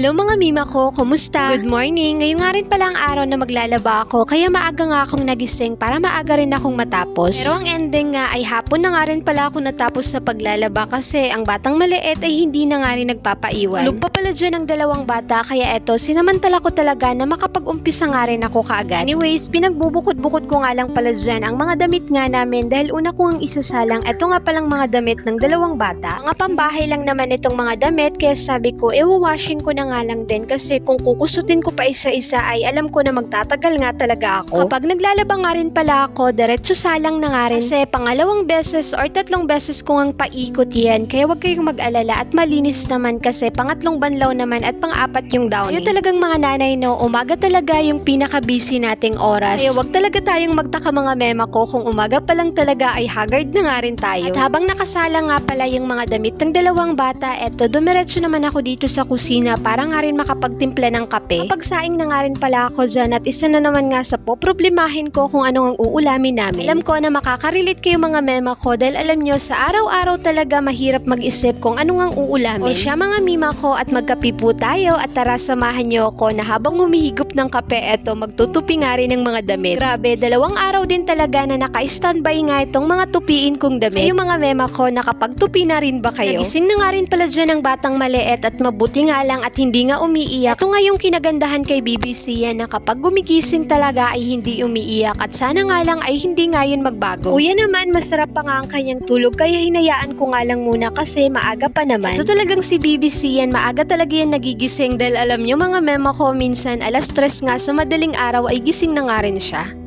Hello mga mima ko, kumusta? Good morning! Ngayon nga rin pala ang araw na maglalaba ako kaya maaga nga akong nagising para maaga rin akong matapos. Pero ang ending nga ay hapon na nga rin pala ako natapos sa paglalaba kasi ang batang maliit ay hindi na nga rin nagpapaiwan. Tulog pa pala dyan ang dalawang bata kaya eto sinamantala ko talaga na makapag-umpisa nga rin ako kaagad. Anyways, pinagbubukod-bukod ko nga lang pala dyan ang mga damit nga namin dahil una ko ang isasalang eto nga palang mga damit ng dalawang bata. Mga pambahay lang naman itong mga damit kaya sabi ko washing ko na nga lang din kasi kung kukusutin ko pa isa-isa ay alam ko na magtatagal nga talaga ako. Kapag naglalaba nga rin pala ako, diretso salang na nga rin kasi pangalawang beses or tatlong beses ko ngang paikot yan kaya wag kayong mag-alala at malinis naman kasi pangatlong banlaw naman at pang-apat yung downy. Kayo talagang mga nanay no, umaga talaga yung pinaka-busy nating oras. Kaya wag talaga tayong magtaka mga mema ko kung umaga pa lang talaga ay haggard na nga rin tayo. At habang nakasala nga pala yung mga damit ng dalawang bata, eto dumiretso naman ako dito sa kusina para nga rin makapagtimpla ng kape. Kapagsaing na nga rin pala ako dyan at isa na naman nga sa poproblemahin ko kung ano ang uulamin namin. Alam ko na makaka-relate kayo mga mema ko dahil alam nyo sa araw-araw talaga mahirap mag-isip kung ano ang uulamin. O siya mga mima ko at magkape po tayo at tara samahan nyo ako na habang humihigop ng kape eto magtutupi nga rin ng mga damit. Grabe, dalawang araw din talaga na naka-standby nga itong mga tupiin kong damit. Kayo mga mema ko nakapagtupi na rin ba kayo? Nagising na nga rin pala dyan ang batang maliit at mabuti nga lang at hindi nga umiiyak. Ito nga yung kinagandahan kay BBC yan na kapag gumigising talaga ay hindi umiiyak at sana nga lang ay hindi nga yun magbago. Kuya naman masarap pa nga ang kanyang tulog kaya hinayaan ko nga lang muna kasi maaga pa naman. Ito talagang si BBC yan, maaga talaga yan nagigising dahil alam nyo mga mema ko minsan alas 3 nga sa madaling araw ay gising na nga rin siya.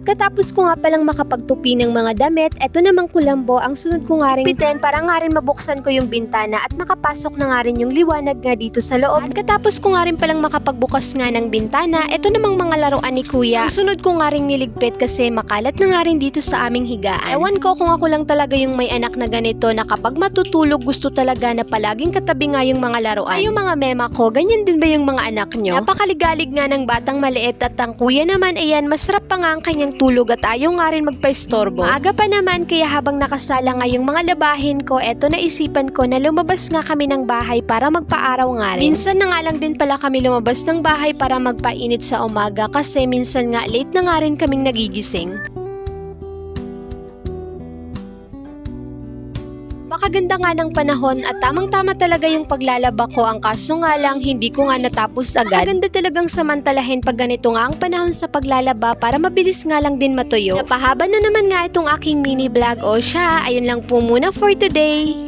Katapos ko nga palang makapagtupi ng mga damit, eto namang kulambo ang sunod ko nga rin pitin para nga rin mabuksan ko yung bintana at makapasok na nga rin yung liwanag nga dito sa loob. At katapos ko nga rin palang makapagbukas nga ng bintana, eto namang mga laruan ni kuya. Ang sunod ko nga rin niligpit kasi makalat na nga rin dito sa aming higaan. Ewan ko kung ako lang talaga yung may anak na ganito na kapag matutulog gusto talaga na palaging katabi nga yung mga laruan. Ay yung mga mema ko, ganyan din ba yung mga anak nyo? Napakaligalig nga ng batang maliit at ang kuya naman ayan, masarap pa nga ang kanyang tulog at ayaw nga rin magpa-istorbo. Maaga pa naman kaya habang nakasala nga yung mga labahin ko, eto naisipan ko na lumabas nga kami ng bahay para magpaaraw nga rin. Minsan na nga lang din pala kami lumabas ng bahay para magpainit sa umaga kasi minsan nga late na nga rin kaming nagigising. Makaganda nga ng panahon at tamang-tama talaga yung paglalaba ko, ang kaso nga lang hindi ko nga natapos agad. Makaganda talagang samantalahin pag ganito nga ang panahon sa paglalaba para mabilis nga lang din matuyo. Napahaba na naman nga itong aking mini vlog o siya, ayun lang po muna for today.